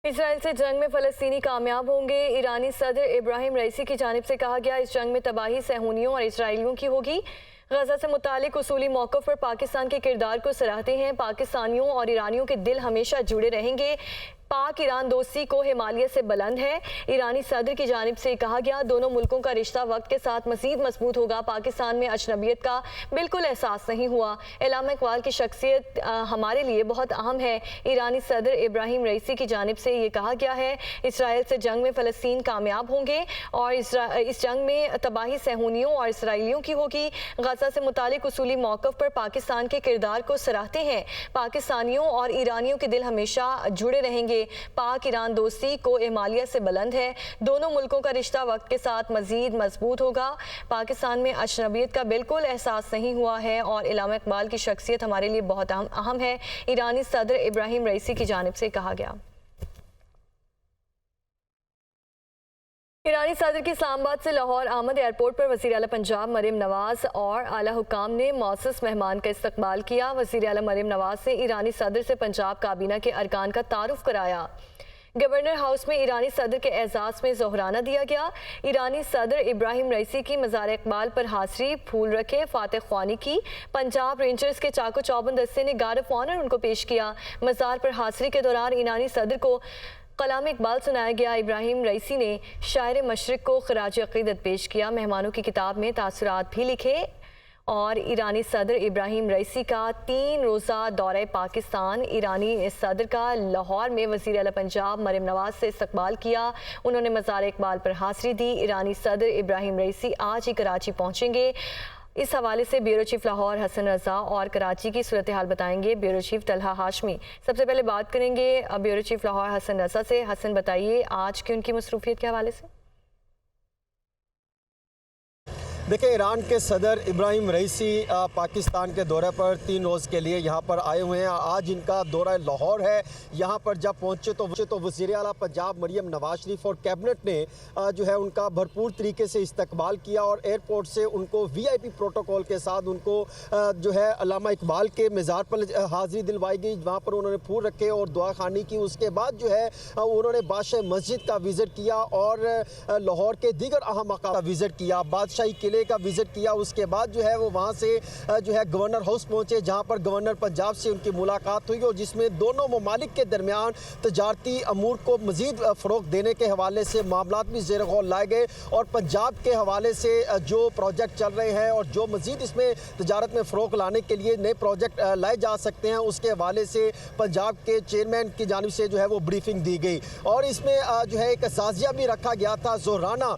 Israel से जंग में फ़लस्तीनी कामयाब होंगे। ईरानी सदर इब्राहिम रईसी की जानिब से कहा गया, इस जंग में तबाही सहूनियों और इसराइलियों की होगी। गजा से मुतालिक उसूली मौक़िफ़ पर पाकिस्तान के किरदार को सराहते हैं। पाकिस्तानियों और ईरानियों के दिल हमेशा जुड़े रहेंगे। पाक ईरान दोस्ती को हिमालय से बुलंद है। ईरानी सदर की जानिब से कहा गया, दोनों मुल्कों का रिश्ता वक्त के साथ मज़ीद मजबूत होगा। पाकिस्तान में अजनबियत का बिल्कुल एहसास नहीं हुआ। इल्हामा इकबाल की शख्सियत हमारे लिए बहुत अहम है। ईरानी सदर इब्राहिम रईसी की जानिब से ये कहा गया है, इसराइल से जंग में फ़लस्तीन कामयाब होंगे और इस जंग में तबाही सहूनियों और इसराइलियों की होगी। गजा से मुतालिक उसूली मौक़िफ़ पर पाकिस्तान के किरदार को सराहते हैं। पाकिस्तानियों और ईरानियों के दिल हमेशा जुड़े रहेंगे। पाक ईरान दोस्ती को हिमालय से बुलंद है। दोनों मुल्कों का रिश्ता वक्त के साथ मजीद मजबूत होगा। पाकिस्तान में अजनबियत का बिल्कुल एहसास नहीं हुआ है और इल्हामा इकबाल की शख्सियत हमारे लिए बहुत अहम है। ईरानी सदर इब्राहिम रईसी की जानिब से कहा गया। ईरानी सदर की इस्लामाबाद से लाहौर आमद एयरपोर्ट पर वज़ीर आला पंजाब मरीम नवाज और आला हुकाम ने मौसस मेहमान का इस्तकबाल किया। वज़ीर आला मरीम नवाज ने ईरानी सदर से पंजाब काबीना के अरकान का तारुफ कराया। गवर्नर हाउस में ईरानी सदर के एजाज़ में ज़ोहराना दिया गया। ईरानी सदर इब्राहिम रईसी की मज़ार इकबाल पर हाज़री, फूल रखे, फातह ख्वानी की। पंजाब रेंजर्स के चाको चौबंद दस्ते ने गार्ड ऑफ ऑनर उनको पेश किया। मज़ार पर हाज़री के दौरान ईरानी सदर को कलाम इकबाल सुनाया गया। इब्राहिम रईसी ने शायर मशरिक को खराज अक़ीदत पेश किया। मेहमानों की किताब में तासुरात भी लिखे और ईरानी सदर इब्राहिम रईसी का 3 रोज़ा दौरे पाकिस्तान। ईरानी सदर का लाहौर में वज़ीर आला पंजाब मरीम नवाज से इस्तकबाल किया। उन्होंने मज़ार इकबाल पर हाज़री दी। ईरानी सदर इब्राहिम रईसी आज ही कराची पहुँचेंगे। इस हवाले से ब्यूरो चीफ लाहौर हसन रजा और कराची की सूरत हाल बताएंगे ब्यूरो चीफ तलहा हाशमी। सबसे पहले बात करेंगे ब्यूरो चीफ लाहौर हसन रजा से। हसन, बताइए आज की उनकी मसरूफियत के हवाले से। देखिए, ईरान के सदर इब्राहिम रईसी पाकिस्तान के दौरे पर 3 रोज़ के लिए यहाँ पर आए हुए हैं। आज इनका दौरा लाहौर है। यहाँ पर जब पहुँचे तो वज़ीर आला पंजाब मरीम नवाज शरीफ और कैबिनेट ने जो है उनका भरपूर तरीके से इस्तकबाल किया और एयरपोर्ट से उनको VIP प्रोटोकॉल के साथ उनको जो है अल्लामा इकबाल के मज़ार पर हाज़िरी दिलवाई गई। वहाँ पर उन्होंने फूल रखे और दुआ खानी की। उसके बाद जो है उन्होंने बादशाह मस्जिद का विज़िट किया और लाहौर के दीगर अहम मकाम का विज़िट किया, बादशाही किले का विजिट किया। उसके बाद जो है वो वहाँ से जो है गवर्नर हाउस पहुँचे, जहाँ पर गवर्नर पंजाब से उनकी मुलाकात हुई और जिसमें दोनों ममालिक के दरमियान तजारती अमूर को मज़ीद फ़रोग़ देने के हवाले से मामलात भी ज़ेर गौर लाए गए और पंजाब के हवाले से जो प्रोजेक्ट चल रहे हैं और जो मज़ीद इसमें तजारत में फ़रोग़ लाने के लिए नए प्रोजेक्ट लाए जा सकते हैं, उसके हवाले से पंजाब के चेयरमैन की जानिब से जो है वो ब्रीफिंग दी गई और इसमें जो है एक साजिया भी रखा गया था। ज़ोहराना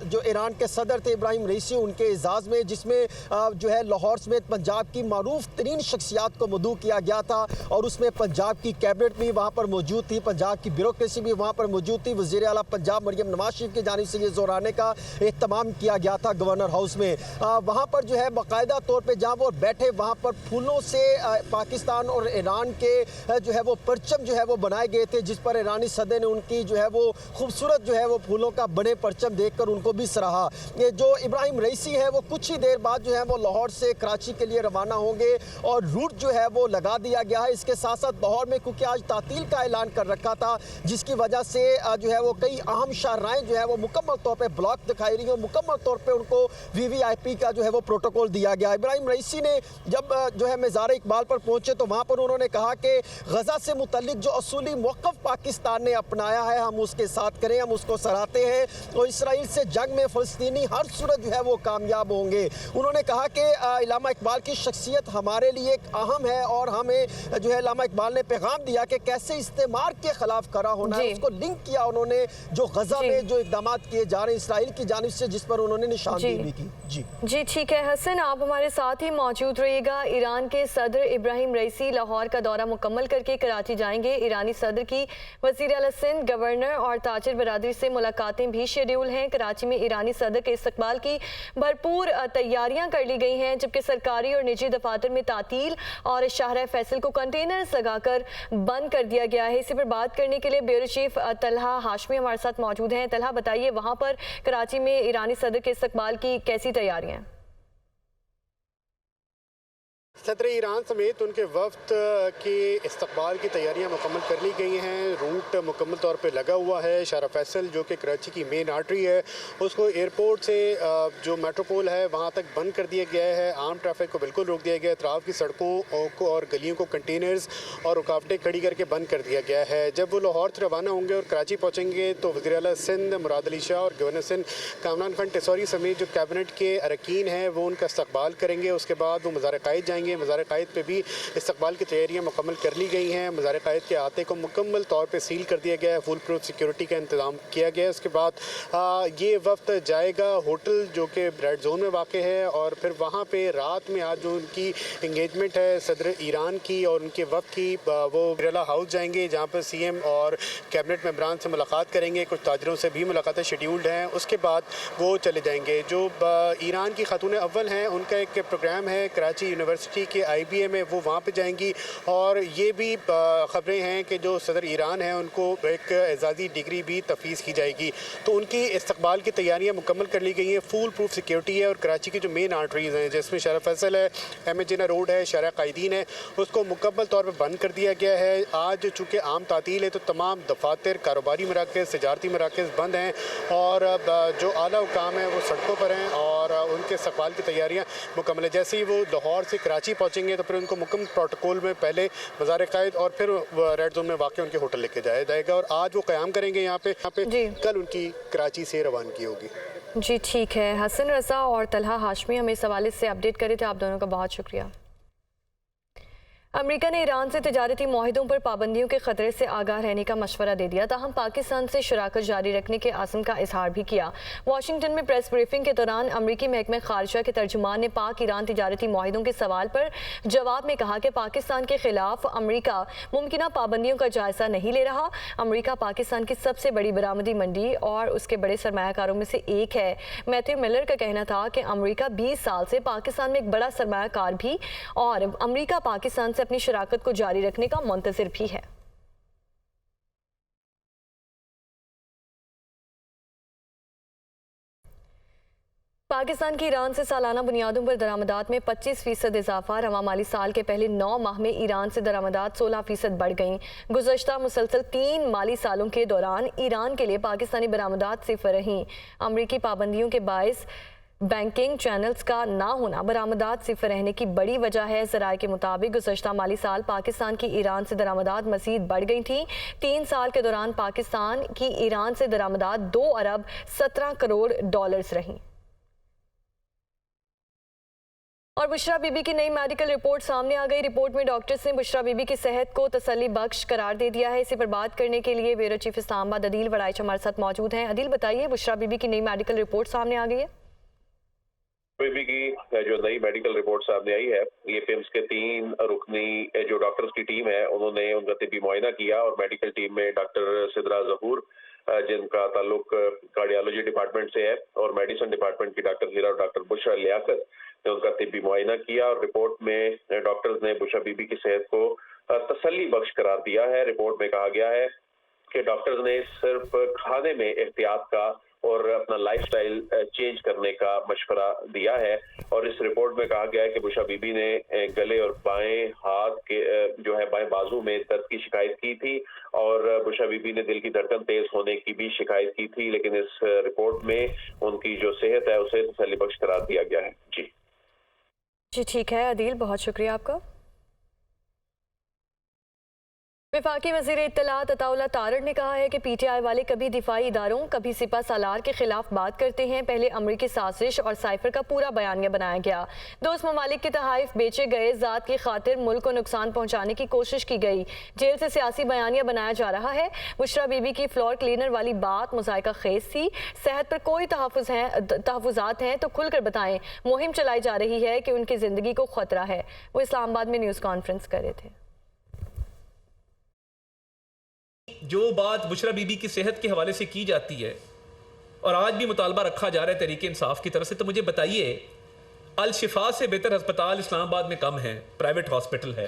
जो ईरान के सदर थे इब्राहिम रईसी, उनके एजाज़ में, जिसमें जो है लाहौर समेत पंजाब की मारूफ तरीन शख्सियात को मदऊ किया गया था और उसमें पंजाब की कैबिनेट भी वहाँ पर मौजूद थी, पंजाब की ब्यूरोक्रेसी भी वहाँ पर मौजूद थी। वज़ीर आला पंजाब मरीम नवाज शरीफ की जानिब से ये ज़ोहराने का एहतमाम किया गया था गवर्नर हाउस में। वहाँ पर जो है बाकायदा तौर पर जहाँ वो बैठे वहाँ पर फूलों से पाकिस्तान और ईरान के जो है वो परचम जो है वो बनाए गए थे, जिस पर ईरानी सदर ने उनकी जो है वो खूबसूरत जो है वो फूलों का बने परचम देखकर उनको भी सराहा। ये जो इब्राहिम रईसी है वो कुछ ही देर बाद जो है वो लाहौर से कराची के लिए रवाना होंगे और रूट जो है वो लगा दिया गया है। इसके साथ साथ लाहौर में क्योंकि आज तातील का ऐलान कर रखा था, जिसकी वजह से जो है वो कई अहम शाहराएं जो है वो मुकम्मल तौर पे ब्लॉक दिखाई रही हैं, मुकम्मल तौर पे उनको VVIP का जो है वो प्रोटोकॉल दिया गया। इब्राहिम रईसी ने जब जो है मज़ार इकबाल पर पहुंचे तो वहाँ पर उन्होंने कहा कि गजा से मुतल्लिक जो असूली मौक़िफ़ पाकिस्तान ने अपनाया है हम उसके साथ करें, हम उसको सराहते हैं और इसराइल से जंग में फ़लस्तीनी हर सूरत जो है वो कामयाब होंगे। उन्होंने कहा कि इल्हामा इकबाल की शख्सियत हमारे लिए एक अहम है और हमें जो है इल्हामा इकबाल ने पैगाम दिया कि कैसे इस्तेमार के खिलाफ खड़ा होना है। उसको लिंक किया उन्होंने जो गजा में जो इक़दाम किए जा रहे हैं इसराइल की जानिब से, जिस पर उन्होंने निशानदेही भी की। जी ठीक है हसन, आप हमारे साथ ही मौजूद रहिएगा। ईरान के सदर इब्राहिम रईसी लाहौर का दौरा मुकम्मल करके कराची जाएंगे। ईरानी सदर की वज़ीर आला सिंध, गवर्नर और ताजिर बरादरी से मुलाकातें भी शेड्यूल हैं। कराची में ईरानी सदर के इस्तकबाल की भरपूर तैयारियां कर ली गई हैं, जबकि सरकारी और निजी दफातर में तातील और शाहरा फैसल को कंटेनर्स लगाकर बंद कर दिया गया है। इसी पर बात करने के लिए ब्यूरो चीफ तलहा हाशमी हमारे साथ मौजूद हैं। तलहा, बताइए वहां पर कराची में ईरानी सदर के इस्तकबाल की कैसी तैयारियां हैं? सदर ईरान समेत उनके वफ्द के इस्तकबाल की तैयारियां मुकम्मल कर ली गई हैं। रूट मुकम्मल तौर पे लगा हुआ है। शारा फैसल जो कि कराची की मेन आर्टरी है उसको एयरपोर्ट से जो मेट्रोपोल है वहां तक बंद कर दिया गया है। आम ट्रैफिक को बिल्कुल रोक दिया गया है। अतराफ की सड़कों को और गलियों को कंटेनर्स और रुकावटें खड़ी करके बंद कर दिया गया है। जब वो लाहौर से रवाना होंगे और कराची पहुँचेंगे तो वज़ीर आला सिंध मुराद अली शाह और गवर्नर सिंध कामरान खान टेसौरी समेत जो कैबिनेट के अरकान हैं वो उनका इस्तकबाल करेंगे। उसके बाद वो मज़ार क़ायद जाएंगे। मज़ार क़ायद पे भी इस्तकबाल की तैयारियां मुकम्मल कर ली गई हैं। मज़ार क़ायद के आते को मुकम्मल तौर पे सील कर दिया गया है। फुल प्रूफ सिक्योरिटी का इंतज़ाम किया गया है। उसके बाद ये वक्त जाएगा होटल जो कि रेड जोन में वाक़ है और फिर वहाँ पे रात में आज जो उनकी इंगेजमेंट है सदर ईरान की और उनके वक्त की वो बिरला हाउस जाएंगे जहाँ पर CM और कैबिनेट मेंबरान से मुलाकात करेंगे। कुछ ताजरों से भी मुलाकातें शेड्यूल्ड हैं। उसके बाद वो चले जाएंगे। जो ईरान की खातून अव्वल हैं उनका एक प्रोग्राम है कराची यूनिवर्सिटी के IBA में, वो वहाँ पे जाएंगी। और ये भी ख़बरें हैं कि जो सदर ईरान हैं उनको एक एजाज़ी डिग्री भी तफवीज़ की जाएगी। तो उनकी इस्तकबाल की तैयारियाँ मुकम्मल कर ली गई हैं। फुल प्रूफ सिक्योरिटी है और कराची की जो मेन आर्टरीज़ हैं जिसमें शारा फैसल है, MA जिन्ना रोड है, शारा क़ायदीन है, उसको मुकम्मल तौर पर बंद कर दिया गया है। आज चूँकि आम तातील है तो तमाम दफातर, कारोबारी मराकज़, तिजारती मराकज़ बंद हैं और जो आला हुकाम है वो सड़कों पर हैं और उनके इस्तकबाल की तैयारियाँ मुकम्मल है। जैसे ही वो लाहौर से कराची पहुँचेंगे तो फिर उनको मुकम्मल प्रोटोकॉल में पहले मज़ार क़ायद और फिर रेड जोन में वाक़ उनके होटल लेके जाया जाएगा और आज वो क़याम करेंगे यहाँ पे कल उनकी कराची से रवानगी होगी। जी ठीक है। हसन रज़ा और तलहा हाशमी हमें इस हवाले से अपडेट करे थे। आप दोनों का बहुत शुक्रिया। अमेरिका ने ईरान से तिजारती मुआहिदों पर पाबंदियों के खतरे से आगाह रहने का मशवरा दे दिया। ताहम पाकिस्तान से शराकत जारी रखने के आज़म का इजहार भी किया। वाशिंगटन में प्रेस ब्रीफिंग के दौरान अमरीकी महकमे खारजा के तर्जुमान ने पाक ईरान तिजारती मुआहिदों के सवाल पर जवाब में कहा कि पाकिस्तान के खिलाफ अमरीका मुमकिन पाबंदियों का जायजा नहीं ले रहा। अमरीका पाकिस्तान की सबसे बड़ी बरामदी मंडी और उसके बड़े सरमायाकारों में से एक है। मैथ्यू मिलर का कहना था कि अमरीका 20 साल से पाकिस्तान में एक बड़ा सरमायाकार भी और अमरीका पाकिस्तान से अपनी शराकत को जारी रखने का मुंतज़िर भी है। पाकिस्तान की ईरान से सालाना बुनियादों पर दरामदात में 25% इजाफा। रवा माली साल के पहले 9 माह में ईरान से दरामदात 16% बढ़ गईं। गुज़श्ता मुसलसल 3 माली सालों के दौरान ईरान के लिए पाकिस्तानी बरामदात सिफर रहीं। अमरीकी पाबंदियों के बायस बैंकिंग चैनल्स का ना होना बरामदात सिफर रहने की बड़ी वजह है। ज़राए के मुताबिक गुज़श्ता माली साल पाकिस्तान की ईरान से दरामदात मज़ीद बढ़ गई थी। 3 साल के दौरान पाकिस्तान की ईरान से दरामदात 2 अरब 17 करोड़ डॉलर्स रहीं। और बुशरा बीबी की नई मेडिकल रिपोर्ट सामने आ गई। रिपोर्ट में डॉक्टर्स ने बुशरा बीबी की सेहत को तसल्ली बख्श करार दे दिया है। इसी पर बात करने के लिए ब्यूरो चीफ इस्लामाबाद अदील वड़ाइच हमारे साथ मौजूद हैं। अदील बताइए, बुशरा बीबी की नई मेडिकल रिपोर्ट सामने आ गई है। बीबी की जो नई मेडिकल रिपोर्ट सामने आई है, ये फिम्स के 3 रुकनी जो डॉक्टर्स की टीम है उन्होंने उनका तिब्बी मुआयना किया और मेडिकल टीम में डॉक्टर सिद्रा जहूर जिनका ताल्लुक कार्डियोलॉजी डिपार्टमेंट से है और मेडिसिन डिपार्टमेंट की डॉक्टर हीरा और डॉक्टर बुशरा लियाकत ने उनका तिब्बी मुआयना किया और रिपोर्ट में डॉक्टर्स ने बुशरा बीबी की सेहत को तसल्ली बख्श करार दिया है। रिपोर्ट में कहा गया है कि डॉक्टर्स ने सिर्फ खाने में एहतियात का और अपना लाइफस्टाइल चेंज करने का मशवरा दिया है और इस रिपोर्ट में कहा गया है कि बुशरा बीबी ने गले और बाएं हाथ के जो है बाएं बाजू में दर्द की शिकायत की थी और बुशरा बीबी ने दिल की धड़कन तेज होने की भी शिकायत की थी, लेकिन इस रिपोर्ट में उनकी जो सेहत है उसे तसल्ली बख्श करार दिया गया है। जी ठीक है अदील, बहुत शुक्रिया आपका। वफाकी वज़ीर इत्तलात अताउल्लाह तारड़ ने कहा है कि PTI वाले कभी दिफाई इदारों कभी सिपा सालार के खिलाफ बात करते हैं। पहले अमरीकी साजिश और साइफर का पूरा बयानिया बनाया गया। दोस्त ममालिक के तहाइफ बेचे गए, ज़ात की खातिर मुल्क को नुकसान पहुंचाने की कोशिश की गई। जेल से सियासी बयानिया बनाया जा रहा है। बुशरा बीबी की फ्लोर क्लीनर वाली बात मुज़ायका खेज थी। सेहत पर कोई तहफ़्फ़ुज़ात हैं तो खुलकर बताएं। मुहिम चलाई जा रही है कि उनकी ज़िंदगी को खतरा है। वो इस्लामाबाद में न्यूज़ कॉन्फ्रेंस कर रहे थे। जो बात बुशरा बीबी की सेहत के हवाले से की जाती है और आज भी मुतालबा रखा जा रहा है तहरीक इंसाफ की तरफ से, तो मुझे बताइए, अल शिफा से बेहतर अस्पताल इस्लामाबाद में कम है, प्राइवेट हॉस्पिटल है।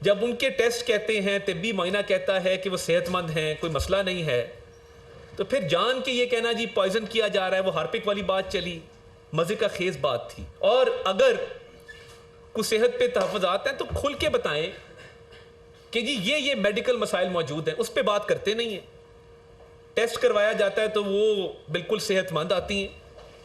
जब उनके टेस्ट कहते हैं, तिब्बी मुआयना कहता है कि वो सेहतमंद हैं, कोई मसला नहीं है, तो फिर जान के ये कहना जी पॉइजन किया जा रहा है, वो हार्पिक वाली बात चली, मजे का खेज बात थी। और अगर कुछ सेहत पे तहफ़्फ़ुज़ात हैं तो खुल के बताएं कि जी ये मेडिकल मसाइल मौजूद हैं, उस पर बात करते नहीं हैं। टेस्ट करवाया जाता है तो वो बिल्कुल सेहतमंद आती हैं,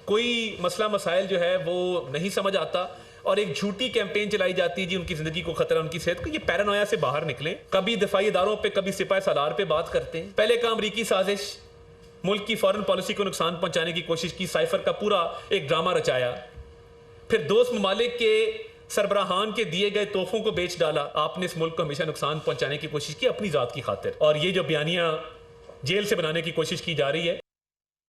कोई मसला मसाइल जो है वो नहीं समझ आता, और एक झूठी कैंपेन चलाई जाती है जी उनकी ज़िंदगी को खतरा, उनकी सेहत को। ये पैरानोया से बाहर निकलें। कभी दिफाई इदारों पे, कभी सिपाही सालार पे बात करते हैं। पहले का अमरीकी साजिश, मुल्क की फॉरेन पॉलिसी को नुकसान पहुंचाने की कोशिश की, साइफर का पूरा एक ड्रामा रचाया, फिर दोस्त ममालिक के सरबराहान के दिए गए तोहफों को बेच डाला। आपने इस मुल्क को हमेशा नुकसान पहुंचाने की कोशिश की अपनी ज़ात की खातिर, और ये जो बयानियाँ जेल से बनाने की कोशिश की जा रही है,